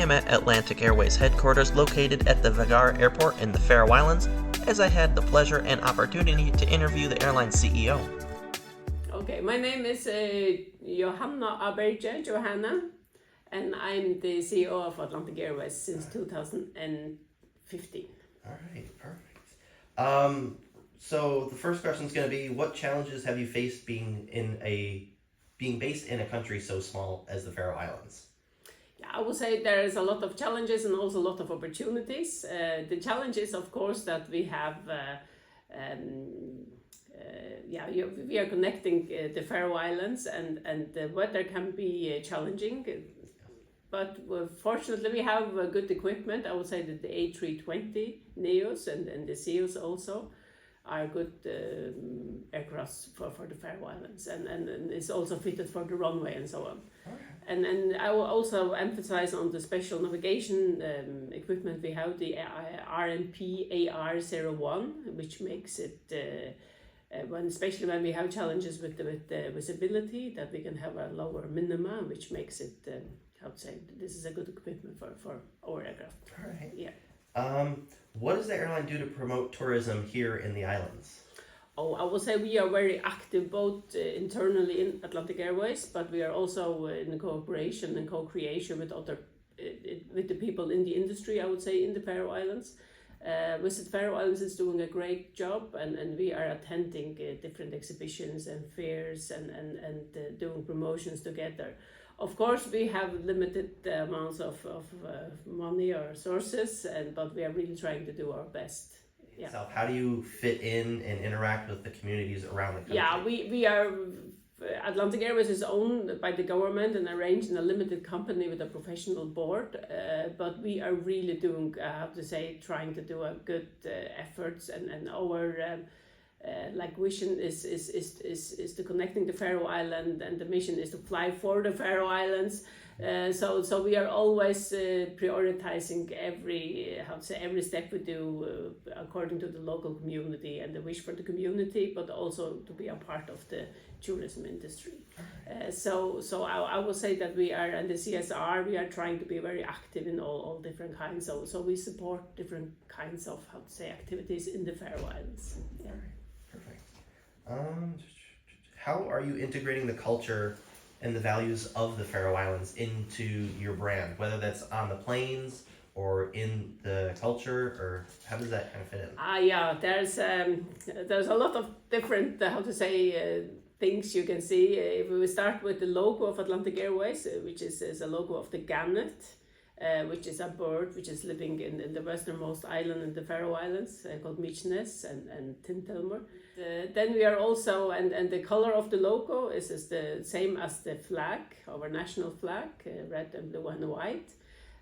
am at Atlantic Airways headquarters located at the Vagar Airport in the Faroe Islands, as I had the pleasure and opportunity to interview the airline's CEO. Okay, my name is Jóhanna Jóhanna, and I'm the CEO of Atlantic Airways since 2015. All right, perfect. So the first question is going to be, what challenges have you faced being based in a country so small as the Faroe Islands? Yeah, I would say there is a lot of challenges and also a lot of opportunities. The challenge is, of course, that we have we are connecting the Faroe Islands, and the weather can be challenging. But fortunately, we have good equipment. I would say that the A320 Neos and the Seals also are good aircrafts for the Faroe Islands, and it's also fitted for the runway and so on. Okay. And I will also emphasize on the special navigation equipment we have, the RMP AR01, which makes it, especially when we have challenges with the visibility, that we can have a lower minima, which makes it, I would say, this is a good equipment for our aircraft. All right. Yeah. What does the airline do to promote tourism here in the islands? Oh, I would say we are very active both internally in Atlantic Airways, but we are also in cooperation and co-creation with with the people in the industry, I would say, in the Faroe Islands. Visit Faroe Islands is doing a great job, and we are attending different exhibitions and fairs and doing promotions together. Of course, we have limited amounts of money or sources, but we are really trying to do our best. Yeah. So how do you fit in and interact with the communities around the country? Yeah, we are, Atlantic Airways is owned by the government and arranged in a limited company with a professional board, but we are really doing, trying to do a good efforts, and our vision is to connecting the Faroe Island, and the mission is to fly for the Faroe Islands. So we are always prioritizing every step we do according to the local community and the wish for the community, but also to be a part of the tourism industry. So I will say that we are, and the CSR, we are trying to be very active in all different kinds. So we support different kinds of activities in the Faroe Islands. Yeah. Perfect. How are you integrating the culture and the values of the Faroe Islands into your brand, whether that's on the planes or in the culture, or how does that kind of fit in? There's a lot of different things you can see. If we start with the logo of Atlantic Airways, which is a logo of the gannet, which is a bird which is living in the westernmost island in the Faroe Islands, called Myksnes and Tintelmur. Then we are also, and the color of the logo is the same as the flag, our national flag, red and blue and white.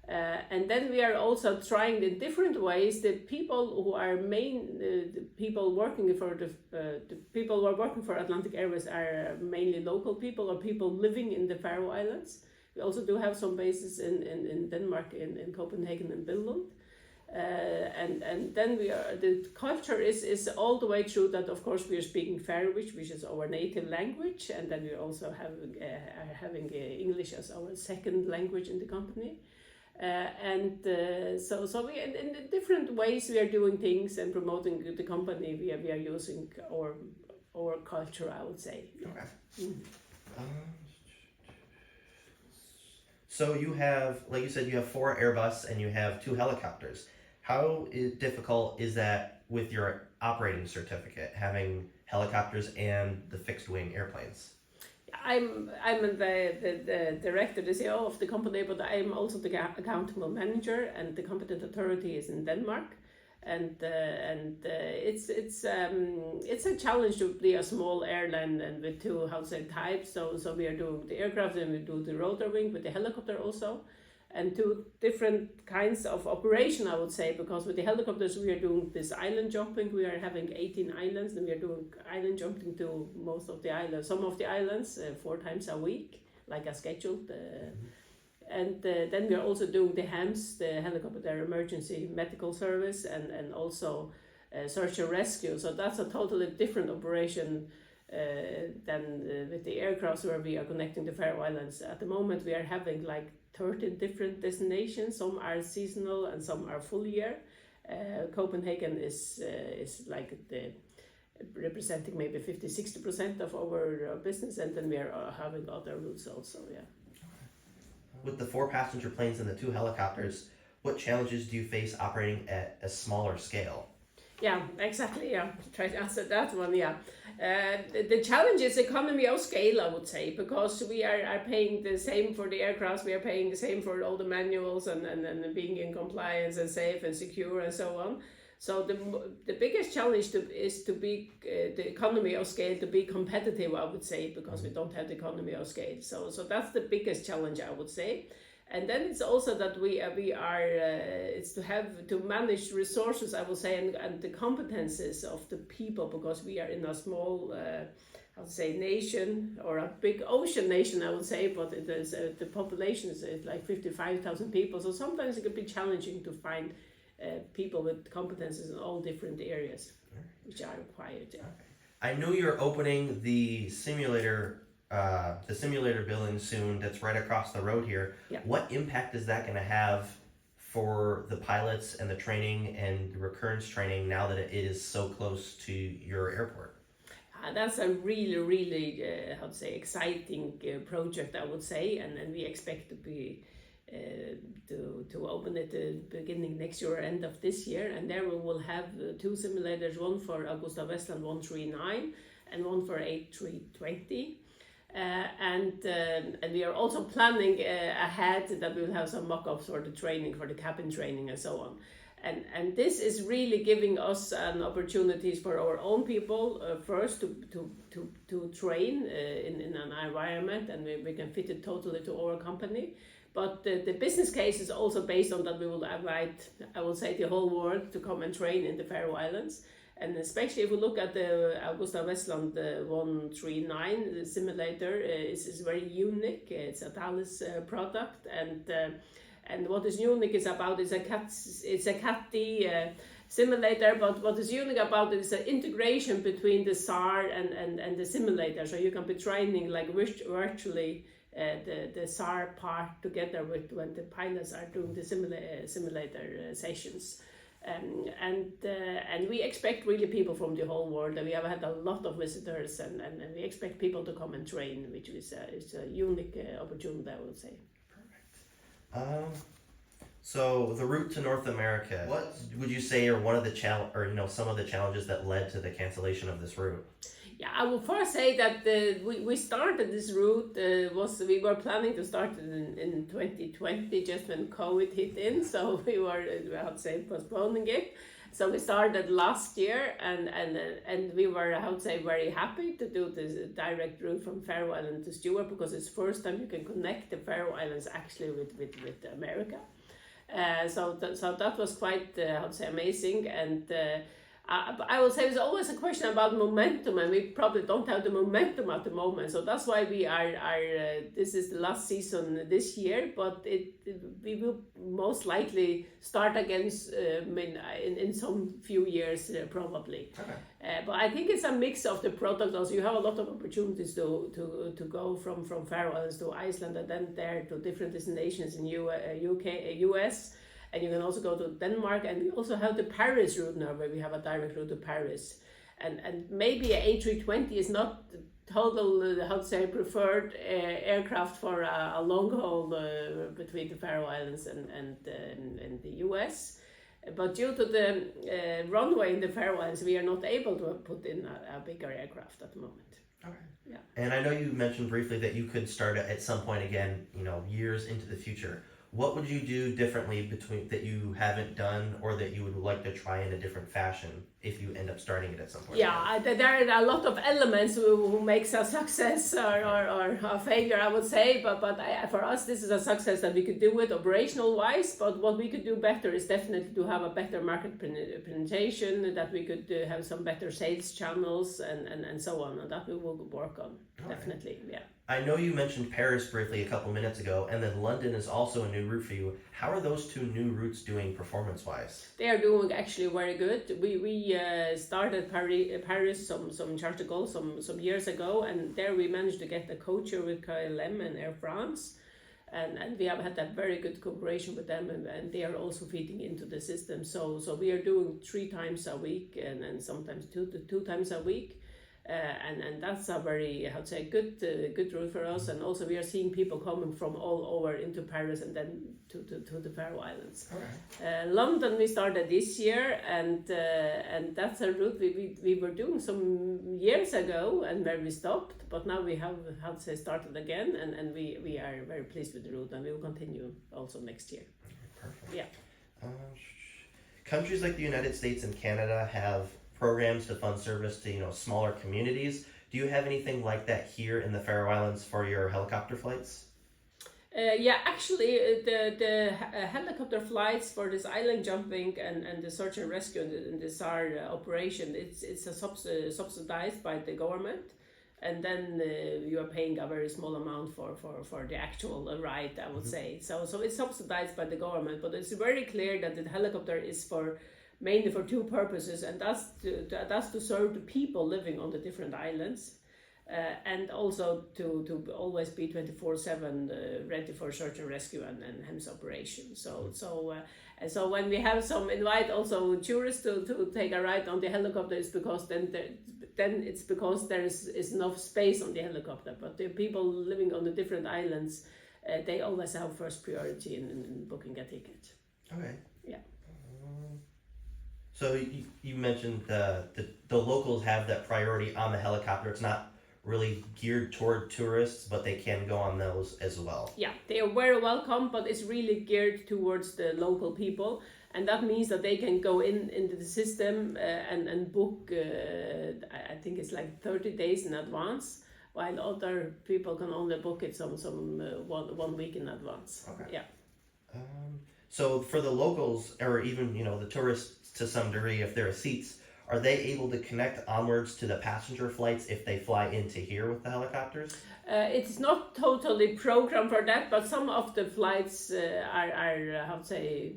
And then we are also trying in different ways. The people who are the people working for the people who are working for Atlantic Airways are mainly local people or people living in the Faroe Islands. We also do have some bases in Denmark, in Copenhagen and Billund. And then the culture is all the way through that. Of course, we are speaking Faroese, which is our native language, and then we also are having English as our second language in the company. So we, in different ways, we are doing things and promoting the company. We are using our culture, I would say. Okay. So you have, like you said, you have 4 Airbus and you have 2 helicopters. How difficult is that with your operating certificate, having helicopters and the fixed wing airplanes? I'm the director, the CEO of the company, but I'm also the accountable manager, and the competent authority is in Denmark. And it's a challenge to be a small airline and with 2 types. So we are doing the aircraft and we do the rotor wing with the helicopter also, and 2 different kinds of operation, I would say, because with the helicopters we are doing this island jumping. We are having 18 islands, and we are doing island jumping to most of the islands, some of the islands 4 times a week, like a scheduled. And then we are also doing the HAMS, the helicopter emergency medical service, and also search and rescue. So that's a totally different operation than with the aircraft where we are connecting the Faroe Islands. At the moment, we are having like 13 different destinations. Some are seasonal and some are full year. Copenhagen is like representing maybe 50-60% of our business, and then we are having other routes also. Yeah. With the 4 passenger planes and the 2 helicopters, what challenges do you face operating at a smaller scale? Yeah, exactly. Yeah, try to answer that one. Yeah, the challenge is economy of scale, I would say, because we are paying the same for the aircraft, we are paying the same for all the manuals and being in compliance and safe and secure and so on. So the biggest challenge is to be the economy of scale, to be competitive, I would say, because we don't have the economy of scale. So that's the biggest challenge, I would say. And then it's also that we are it's to manage resources, I would say, and the competences of the people, because we are in a small I would say nation, or a big ocean nation, I would say, but it is the population is like 55,000 people, so sometimes it can be challenging to find people with competences in all different areas which are required. Yeah. I know you're opening the simulator building soon that's right across the road here. Yeah. What impact is that going to have for the pilots and the training and the recurrence training now that it is so close to your airport? That's a really how to say exciting project, I would say, and we expect to be to open it beginning next year or end of this year, and there we will have 2 simulators, one for AgustaWestland 139 and one for A320. And we are also planning ahead that we will have some mock-ups for the training, for the cabin training and so on. And this is really giving us an opportunities for our own people first to train in an environment, and we can fit it totally to our company. But the business case is also based on that we will invite, I will say, the whole world to come and train in the Faroe Islands. And especially if we look at the AgustaWestland 139, the simulator is very unique. It's a Thales product, and what is unique is about it's a CAT-D simulator. But what is unique about it is the integration between the SAR and the simulator. So you can be training like virtually the SAR part together with when the pilots are doing the simulator sessions. And we expect really people from the whole world, and we have had a lot of visitors, and we expect people to come and train, which is a unique opportunity, I would say. Perfect. So the route to North America, what would you say are one of the some of the challenges that led to the cancellation of this route? Yeah, I would first say that we started this route, we were planning to start it in 2020, just when COVID hit in, so we were, I would say, postponing it. So we started last year, and we were, I would say, very happy to do this direct route from Faroe Island to Stewart, because it's the first time you can connect the Faroe Islands actually with America. So that was quite, I would say, amazing, and I will say there's always a question about momentum, and we probably don't have the momentum at the moment. So that's why we are this is the last season this year, but we will most likely start again in some few years probably. Okay. But I think it's a mix of the product. Also, you have a lot of opportunities to go from Faroe Islands to Iceland, and then there to different destinations in UK, US. And you can also go to Denmark, and we also have the Paris route now, where we have a direct route to Paris. And maybe an A320 is not the total, how to say, preferred aircraft for a long haul between the Faroe Islands and the US. But due to the runway in the Faroe Islands, we are not able to put in a bigger aircraft at the moment. Okay. Yeah. And I know you mentioned briefly that you could start at some point again, years into the future. What would you do differently that you haven't done, or that you would like to try in a different fashion if you end up starting it at some point? Yeah, there are a lot of elements who makes a success or a failure, I would say. But for us, this is a success that we could do it operational wise. But what we could do better is definitely to have a better market penetration, that we could have some better sales channels and so on, and that we will work on. All definitely, right. Yeah. I know you mentioned Paris briefly a couple minutes ago, and then London is also a new route for you. How are those two new routes doing performance-wise? They are doing actually very good. We started Paris some charter goals some years ago, and there we managed to get the co-chair with KLM and Air France. And we have had a very good cooperation with them, and they are also feeding into the system. So we are doing 3 times a week, and sometimes two times a week. And that's a very, how to say, good route for us. And also we are seeing people coming from all over into Paris and then to the Faroe Islands. Okay. London we started this year, and that's a route we were doing some years ago and where we stopped, but now we have, how to say, started again, and we are very pleased with the route, and we will continue also next year. Perfect. Yeah. Countries like the United States and Canada have programs to fund service to smaller communities. Do you have anything like that here in the Faroe Islands for your helicopter flights? Yeah, actually, the helicopter flights for this island jumping and the search and rescue and the SAR operation, it's subsidized by the government, and then you are paying a very small amount for the actual ride, I would say. So it's subsidized by the government, but it's very clear that the helicopter is mainly for 2 purposes, and that's to serve the people living on the different islands, and also to always be 24/7 ready for search and rescue and HEMS operations. So when we have invite also tourists to take a ride on the helicopter, it's because then it's because there is enough space on the helicopter. But the people living on the different islands, they always have first priority in booking a ticket. Okay. Yeah. So you mentioned the locals have that priority on the helicopter. It's not really geared toward tourists, but they can go on those as well. Yeah, they are very welcome, but it's really geared towards the local people, and that means that they can go into the system and book. I think it's like 30 days in advance, while other people can only book it some 1 week in advance. Okay. Yeah. So for the locals, or even the tourists to some degree, if there are seats, are they able to connect onwards to the passenger flights if they fly into here with the helicopters? It's not totally programmed for that, but some of the flights are how to say,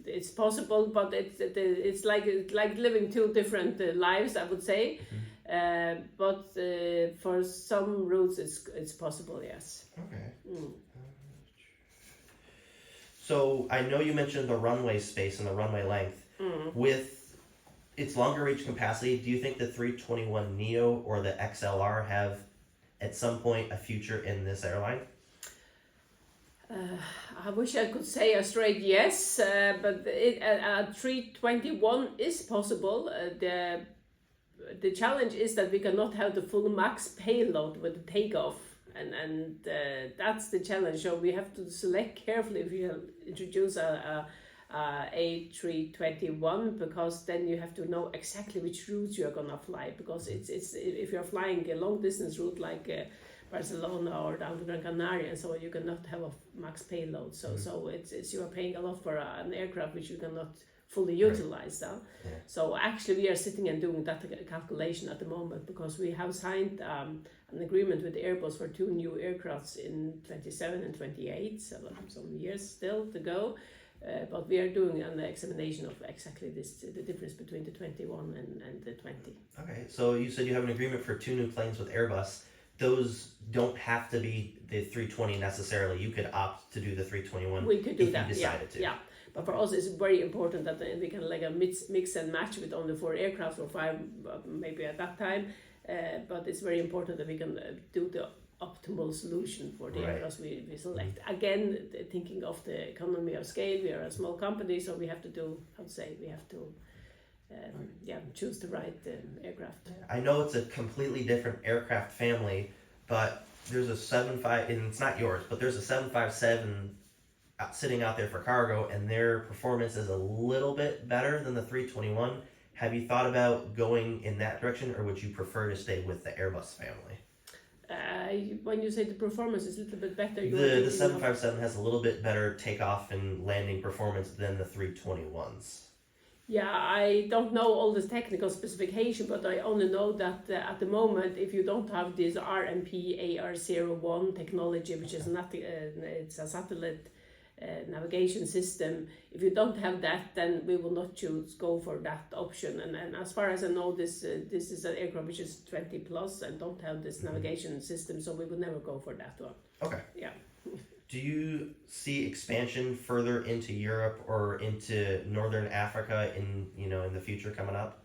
it's possible, but it's like living 2 different lives, I would say. But for some routes it's possible, yes. Okay. So I know you mentioned the runway space and the runway length. With its longer reach capacity, do you think the 321 Neo or the XLR have at some point a future in this airline? I wish I could say a straight yes, but a 321 is possible. The challenge is that we cannot have the full max payload with the takeoff, and that's the challenge. So we have to select carefully if you introduce a A321, because then you have to know exactly which routes you are gonna fly, because it's if you're flying a long distance route like Barcelona or down to Gran Canaria, and so you cannot have a max payload. So it's you are paying a lot for an aircraft which you cannot fully utilize. Yeah. So actually we are sitting and doing that calculation at the moment, because we have signed an agreement with Airbus for 2 new aircrafts in 27 and 28, so some years still to go. But we are doing an examination of exactly the difference between the 21 and the 20. Okay, so you said you have an agreement for 2 new planes with Airbus. Those don't have to be the 320 necessarily. You could opt to do the 321. We could do if that, you decided to. Yeah. But for us, it's very important that we can like a mix and match with only 4 aircraft or 5, maybe at that time. But it's very important that we can do the optimal solution for the areas we select. Again, thinking of the economy of scale, we are a small company, so we have to choose the right aircraft. I know it's a completely different aircraft family, but there's a 75, and it's not yours, but there's a 757 sitting out there for cargo, and their performance is a little bit better than the 321. Have you thought about going in that direction, or would you prefer to stay with the Airbus family? When you say the performance is a little bit better, the 757 has a little bit better takeoff and landing performance than the 321s. Yeah, I don't know all the technical specification, but I only know that at the moment, if you don't have this RMP AR01 technology, which is not, it's a satellite navigation system. If you don't have that, then we will not go for that option. And as far as I know, this is an aircraft which is 20 plus and don't have this navigation system, so we would never go for that one. Okay. Yeah. Do you see expansion further into Europe or into Northern Africa in the future coming up?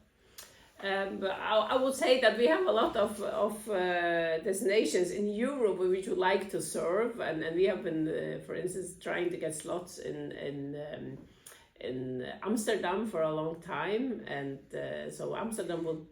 But I would say that we have a lot of destinations in Europe which we like to serve, and we have been, for instance, trying to get slots in Amsterdam for a long time, and so Amsterdam will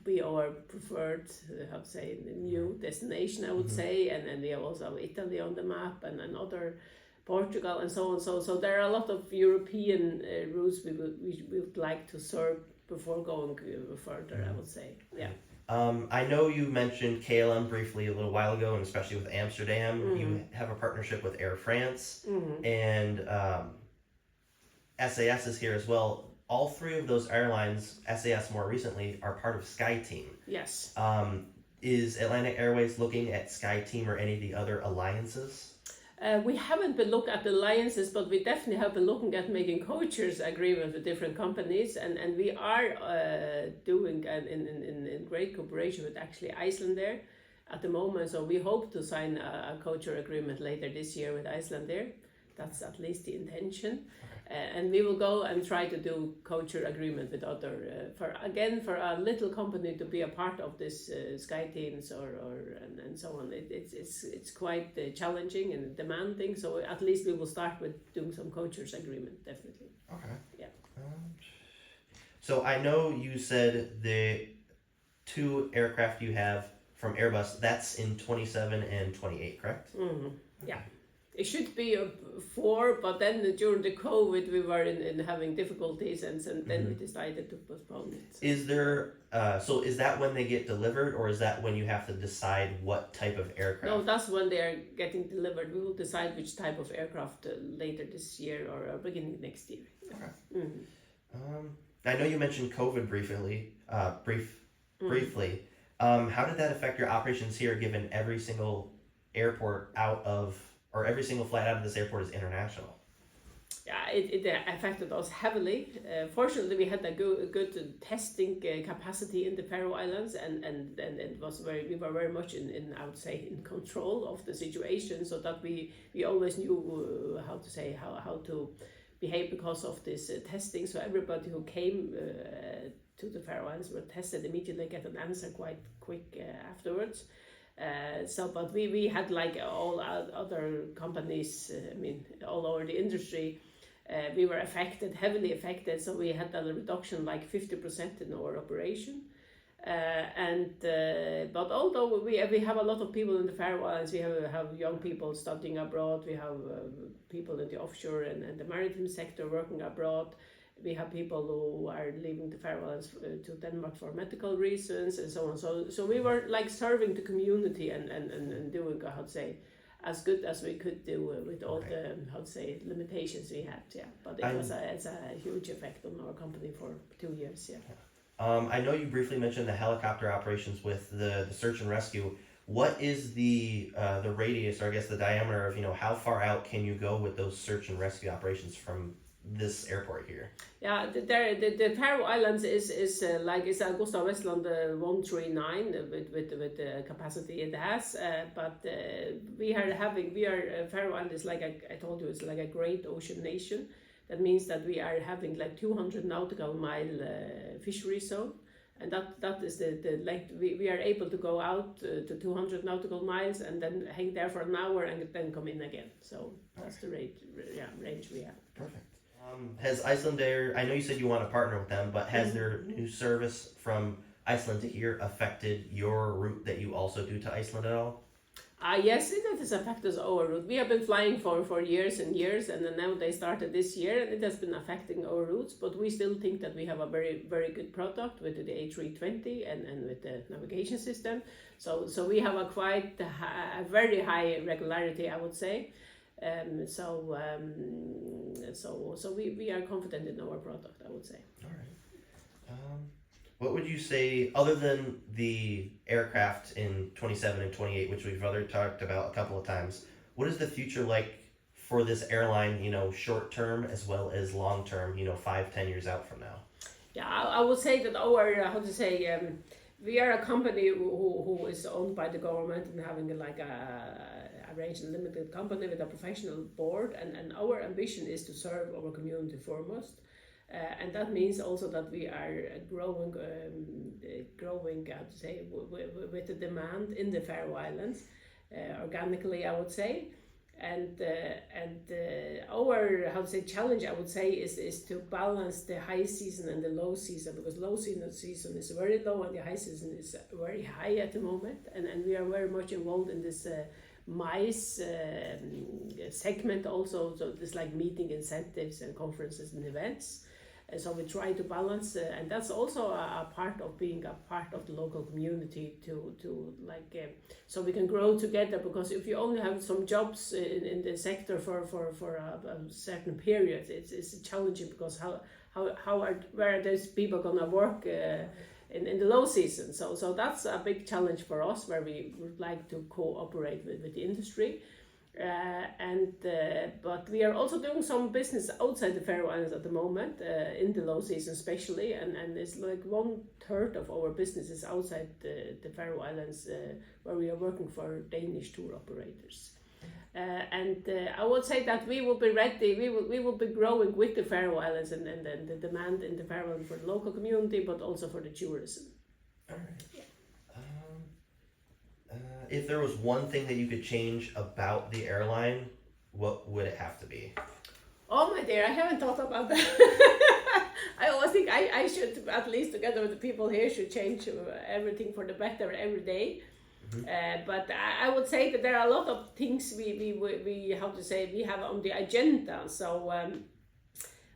be our preferred, how to say, new destination, I would say, and we have also Italy on the map and other Portugal and so on. So there are a lot of European routes we would like to serve before going further, I would say. Yeah. I know you mentioned KLM briefly a little while ago, and especially with Amsterdam. You have a partnership with Air France, and SAS is here as well. All three of those airlines, SAS more recently, are part of SkyTeam. Yes. Is Atlantic Airways looking at SkyTeam or any of the other alliances? We haven't been looking at the alliances, but we definitely have been looking at making co-chairs agreements with different companies, and we are doing in great cooperation with actually Icelandair at the moment. So we hope to sign a co-chair agreement later this year with Icelandair. That's at least the intention. And we will go and try to do co-chair agreement with other for a little company to be a part of this SkyTeams and so on. It's quite challenging and demanding. So at least we will start with doing some co-chairs agreement, definitely. Okay. Yeah. So I know you said the 2 aircraft you have from Airbus, that's in 27 and 28, correct? Mm-hmm. Yeah. It should be 4, but then during the COVID we were in having difficulties, and then we decided to postpone it. Is there so is that when they get delivered, or is that when you have to decide what type of aircraft? No, that's when they are getting delivered. We will decide which type of aircraft later this year or beginning next year. Okay. I know you mentioned COVID briefly. Briefly. How did that affect your operations here, given every single airport every single flight out of this airport is international? Yeah, it affected us heavily. Fortunately, we had a good testing capacity in the Faroe Islands, and it was we were very much in I would say in control of the situation, so that we always knew how to behave because of this testing. So everybody who came to the Faroe Islands were tested immediately, get an answer quite quick afterwards. But we had, like all other companies, all over the industry, we were heavily affected. So we had a reduction like 50% in our operation. But although we have a lot of people in the Faroe Islands, we have young people studying abroad, we have people in the offshore and the maritime sector working abroad. We have people who are leaving the Faroe Islands to Denmark for medical reasons and so on. So we were like serving the community and doing, as good as we could do with all the, limitations we had. Yeah, but it's a huge effect on our company for 2 years. Yeah. I know you briefly mentioned the helicopter operations with the search and rescue. What is the radius, or I guess the diameter of how far out can you go with those search and rescue operations from this airport here? Yeah, the Faroe Islands is like it's a Gustav Westland 139 with the capacity it has, but we are Faroe Islands is like I told you, it's like a great ocean nation. That means that we are having like 200 nautical mile fishery zone, and that is the length. We are able to go out to 200 nautical miles and then hang there for an hour and then come in again. So that's the range we have. Perfect. Has Icelandair, I know you said you want to partner with them, but has their new service from Iceland to here affected your route that you also do to Iceland at all? Yes, it has affected our route. We have been flying for years and years, and then now they started this year, and it has been affecting our routes, but we still think that we have a very, very good product with the A320 and with the navigation system. So we have a very high regularity, I would say. So we are confident in our product, I would say. All right. What would you say, other than the aircraft in 27 and 28, which we've already talked about a couple of times, what is the future like for this airline, short term as well as long term, 5-10 years out from now? Yeah, I would say that our, we are a company who is owned by the government and having like a arranged and limited company with a professional board, and our ambition is to serve our community foremost. And that means also that we are growing, with the demand in the Faroe Islands, organically, I would say. And our challenge, I would say, is to balance the high season and the low season, because low season is very low and the high season is very high at the moment, and we are very much involved in this MICE segment also, so this like meeting incentives and conferences and events. So we try to balance, and that's also a part of being a part of the local community so we can grow together. Because if you only have some jobs in the sector for a certain period, it's challenging, because where are those people gonna work in the low season? So that's a big challenge for us, where we would like to cooperate with the industry. But we are also doing some business outside the Faroe Islands at the moment, in the low season especially, and it's like 1/3 of our business is outside the Faroe Islands, where we are working for Danish tour operators. I would say that we will be ready, we will be growing with the Faroe Islands and the demand in the Faroe Islands for the local community, but also for the tourism. All right. If there was one thing that you could change about the airline, what would it have to be? Oh my dear, I haven't thought about that. I always think I should, at least together with the people here, should change everything for the better every day. Mm-hmm. But I would say that there are a lot of things we have on the agenda. So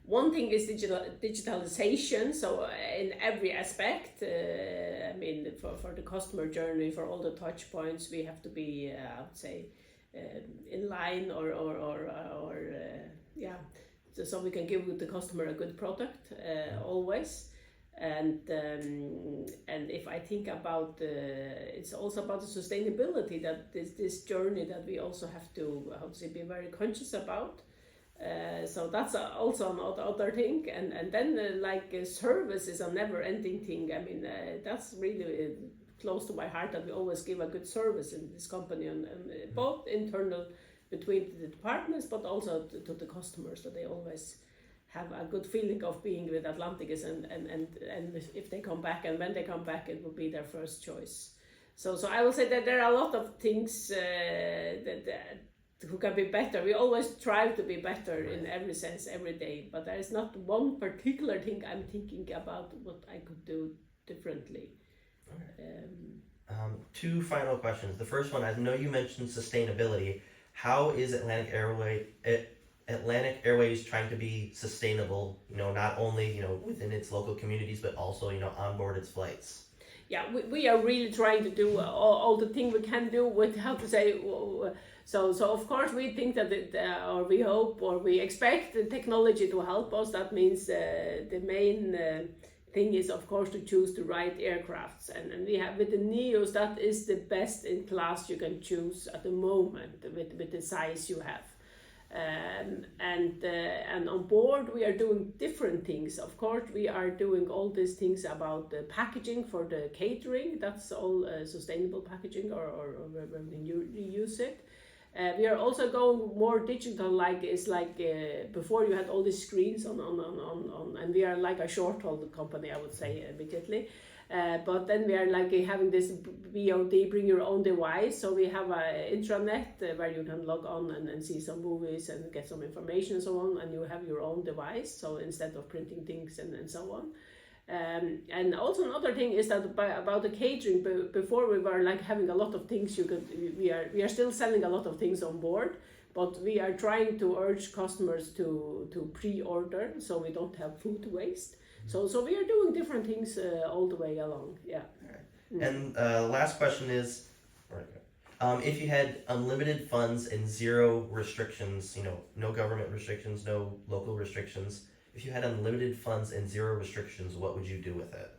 one thing is digitalization, so in every aspect, for the customer journey, for all the touch points, we have to be, in line so we can give the customer a good product, always. And if I think about, it's also about the sustainability, that this journey that we also have to, be very conscious about. So that's also another thing, and then service is a never-ending thing. That's really close to my heart, that we always give a good service in this company, and both internal between the departments, but also to the customers, that they always have a good feeling of being with Atlanticus, and if they come back, and when they come back, it will be their first choice. So I will say that there are a lot of things who can be better. We always try to be better in every sense every day, but there is not one particular thing I'm thinking about what I could do differently. Okay. Two final questions. The first one, I know you mentioned sustainability. How is Atlantic Airways trying to be sustainable, not only, within its local communities, but also, on board its flights? Yeah, we are really trying to do all the things we can do with, so of course we think that or we hope, or we expect the technology to help us. That means the main thing is, of course, to choose the right aircrafts, and we have with the Neos, that is the best in class you can choose at the moment with the size you have. And on board we are doing different things. Of course, we are doing all these things about the packaging for the catering. That's all sustainable packaging, or when you reuse it. We are also going more digital, before you had all these screens on, and we are like a short-haul company, I would say, immediately. But then we are having this BOD, bring your own device. So we have an intranet where you can log on and see some movies and get some information and so on, and you have your own device. So instead of printing things and so on. And also another thing is that about the catering, before we were having a lot of things we are still selling a lot of things on board, but we are trying to urge customers to pre-order, so we don't have food waste. So we are doing different things all the way along. Yeah. Right. And last question is, If you had unlimited funds and zero restrictions, no government restrictions, no local restrictions, if you had unlimited funds and zero restrictions, what would you do with it?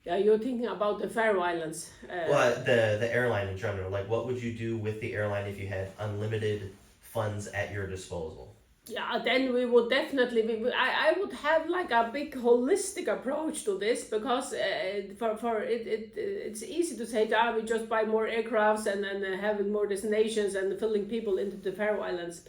Yeah, you're thinking about the Faroe Islands. Well, the airline in general, like what would you do with the airline if you had unlimited funds at your disposal? Yeah, then we would definitely. I would have like a big holistic approach to this because it's easy to say that we just buy more aircrafts and having more destinations and filling people into the Faroe Islands.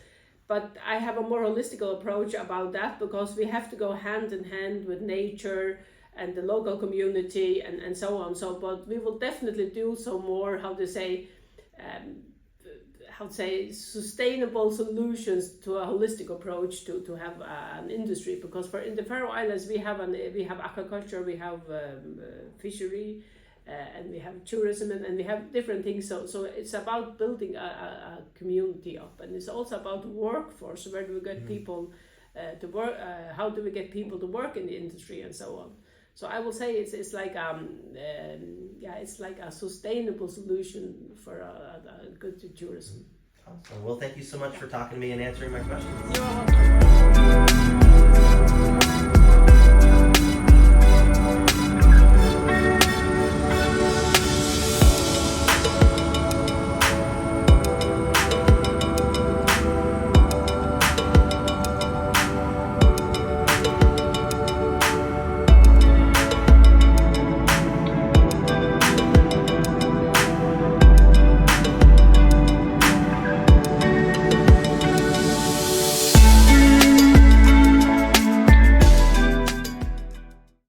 But I have a more holistic approach about that because we have to go hand in hand with nature and the local community and so on. So, but we will definitely do some more. Sustainable solutions to a holistic approach to have an industry, because in the Faroe Islands we have aquaculture, we have fishery, and we have tourism, and we have different things. So it's about building a community up, and it's also about workforce. Where do we get people to work? How do we get people to work in the industry, and so on. So I will say it's like it's like a sustainable solution for a good tourism. Awesome. Well, thank you so much for talking to me and answering my questions. You're welcome.